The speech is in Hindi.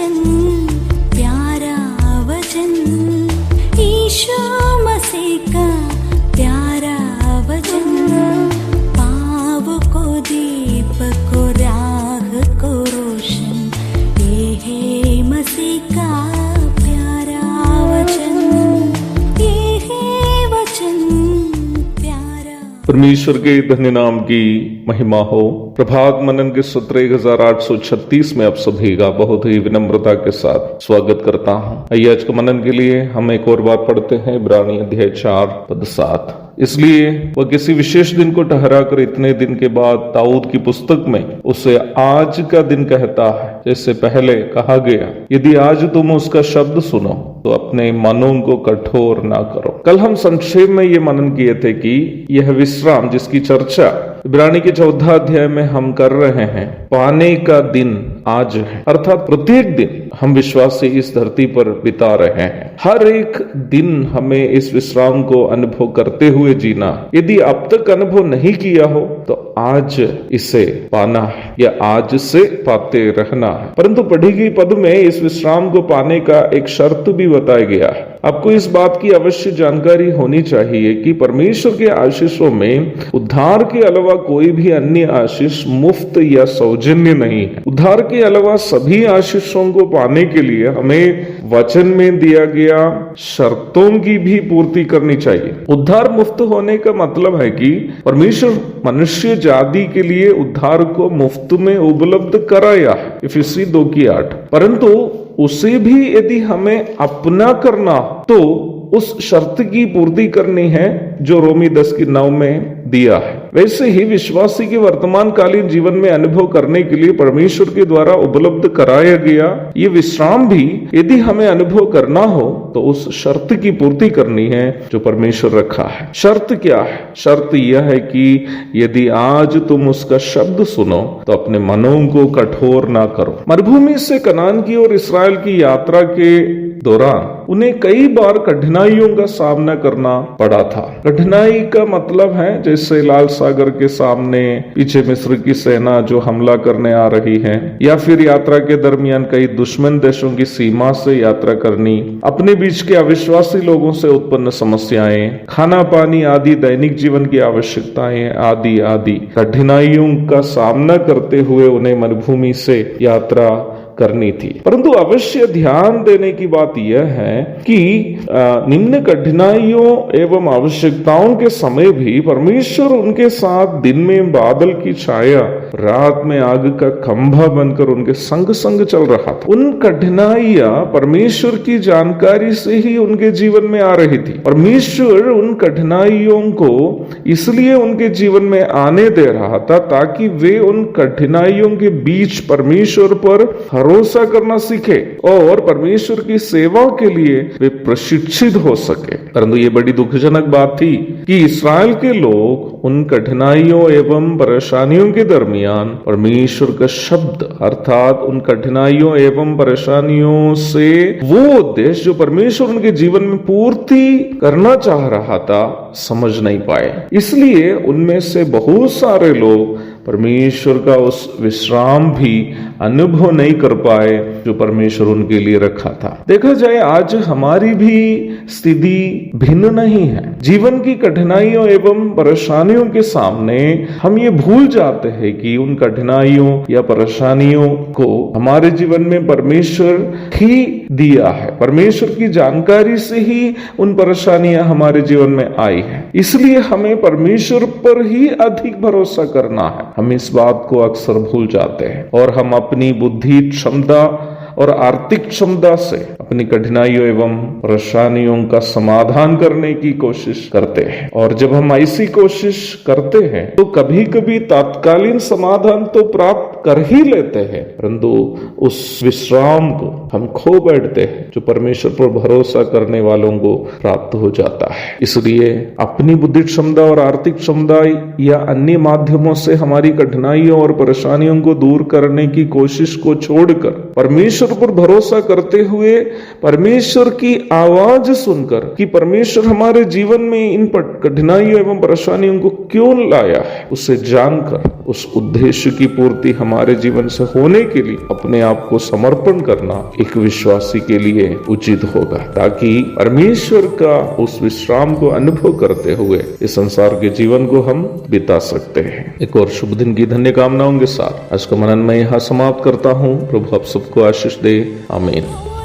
वचन, प्यारा वचन, ईशो मसीह का प्यारा वचन, पाव को दीप को राह को रोशन, ये है मसीह का प्यारा वचन, ये है वचन प्यारा। परमेश्वर के धन्य नाम की महिमा हो। प्रभात मनन के सत्र 1836 में आप सभी का बहुत ही विनम्रता के साथ स्वागत करता हूँ। आइए आज के मनन के लिए हम एक और बार पढ़ते हैं इब्रानी अध्याय 4 पद 7। इसलिए वह किसी विशेष दिन को ठहरा कर इतने दिन के बाद दाऊद की पुस्तक में उसे आज का दिन कहता है, जैसे पहले कहा गया, यदि आज तुम उसका शब्द सुनो तो अपने मनों को कठोर ना करो। कल हम संक्षेप में ये मनन किए थे कि यह विश्राम जिसकी चर्चा इब्रानी के 14 अध्याय में हम कर रहे हैं, पाने का दिन आज है। अर्थात प्रत्येक दिन हम विश्वासी इस धरती पर बिता रहे हैं। हर एक दिन हमें इस विश्राम को अनुभव करते हुए जीना। यदि अब तक अनुभव नहीं किया हो तो आज इसे पाना है या आज से पाते रहना है। परंतु पढ़ी गई पद में इस विश्राम को पाने का एक शर्त भी बताया गया है। आपको इस बात की अवश्य जानकारी होनी चाहिए कि परमेश्वर के आशीषों में उद्धार के अलावा कोई भी अन्य आशीष मुफ्त या सौजन्य नहीं है। उद्धार के अलावा सभी आशीषों को पाने के लिए हमें वचन में दिया गया शर्तों की भी पूर्ति करनी चाहिए। उद्धार मुफ्त होने का मतलब है कि परमेश्वर मनुष्य जाति के लिए उद्धार को मुफ्त में उपलब्ध कराया है, इफिसी 2:8। परंतु उसे भी यदि हमें अपना करना तो उस शर्त की पूर्ति करनी है जो रोमी 10:9 में दिया है। वैसे ही विश्वासी के वर्तमान कालीन जीवन में अनुभव करने के लिए परमेश्वर के द्वारा उपलब्ध कराया गया ये विश्राम भी यदि हमें अनुभव करना हो तो उस शर्त की पूर्ति करनी है जो परमेश्वर रखा है। शर्त क्या है? शर्त यह है कि यदि आज तुम उसका शब्द सुनो तो अपने मनों को कठोर ना करो। मरुभूमि से कनान की और इस्राएल की यात्रा के दौरान उन्हें कई बार कठिनाइयों का सामना करना पड़ा था। कठिनाई का मतलब है जैसे लाल सागर के सामने पीछे मिस्र की सेना जो हमला करने आ रही है, या फिर यात्रा के दरमियान कई दुश्मन देशों की सीमा से यात्रा करनी, अपने बीच के अविश्वासी लोगों से उत्पन्न समस्याएं, खाना पानी आदि दैनिक जीवन की आवश्यकताएं आदि आदि कठिनाइयों का सामना करते हुए उन्हें मरुभूमि से यात्रा करनी थी। परंतु अवश्य ध्यान देने की बात यह है कि निम्न कठिनाइयों एवं आवश्यकताओं के समय भी परमेश्वर उनके साथ दिन में बादल की छाया, रात में आग का खंभा बनकर उनके संग संग चल रहा था। उन कठिनाइयां परमेश्वर की जानकारी से ही उनके जीवन में आ रही थी। परमेश्वर उन कठिनाइयों को इसलिए उनके जीवन में आने दे रहा था ताकि वे उन कठिनाइयों के बीच परमेश्वर पर भरोसा करना सीखे और परमेश्वर की सेवा के लिए वे प्रशिक्षित हो सके। परंतु ये बड़ी दुखजनक बात थी कि इस्राएल के लोग उन कठिनाइयों एवं परेशानियों के दरमियान परमेश्वर का शब्द अर्थात उन कठिनाइयों एवं परेशानियों से वो उद्देश्य जो परमेश्वर उनके जीवन में पूर्ति करना चाह रहा था समझ नहीं पाए। इसलिए उनमें से बहुत सारे लोग परमेश्वर का उस विश्राम भी अनुभव नहीं कर पाए जो परमेश्वर उनके लिए रखा था। देखा जाए आज हमारी भी स्थिति भिन्न नहीं है। जीवन की कठिनाइयों एवं परेशानियों के सामने हम ये भूल जाते हैं कि उन कठिनाइयों या परेशानियों को हमारे जीवन में परमेश्वर ही दिया है। परमेश्वर की जानकारी से ही उन परेशानियां हमारे जीवन में आई है। इसलिए हमें परमेश्वर पर ही अधिक भरोसा करना है। हम इस बात को अक्सर भूल जाते हैं और हम अपनी बुद्धि क्षमता और आर्थिक क्षमता से अपनी कठिनाइयों एवं परेशानियों का समाधान करने की कोशिश करते हैं। और जब हम ऐसी कोशिश करते हैं तो कभी कभी तात्कालीन समाधान तो प्राप्त कर ही लेते हैं, परंतु उस विश्राम को हम खो बैठते हैं जो परमेश्वर पर भरोसा करने वालों को प्राप्त हो जाता है। इसलिए अपनी बुद्धि क्षमता और आर्थिक क्षमता या अन्य माध्यमों से हमारी कठिनाइयों और परेशानियों को दूर करने की कोशिश को छोड़कर परमेश्वर पर भरोसा करते हुए परमेश्वर की आवाज सुनकर कि परमेश्वर हमारे जीवन में इन कठिनाइयों एवं परेशानियों को क्यों लाया है, उसे जानकर उस उद्देश्य की पूर्ति हमारे जीवन से होने के लिए अपने आप को समर्पण करना एक विश्वासी के लिए उचित होगा, ताकि परमेश्वर का उस विश्राम को अनुभव करते हुए इस संसार के जीवन को हम बिता सकते हैं। एक और शुभ दिन की धन्य कामनाओं के साथ आज का मनन मैं यहाँ समाप्त करता हूँ। प्रभु आप सबको आशीष दे। आमीन।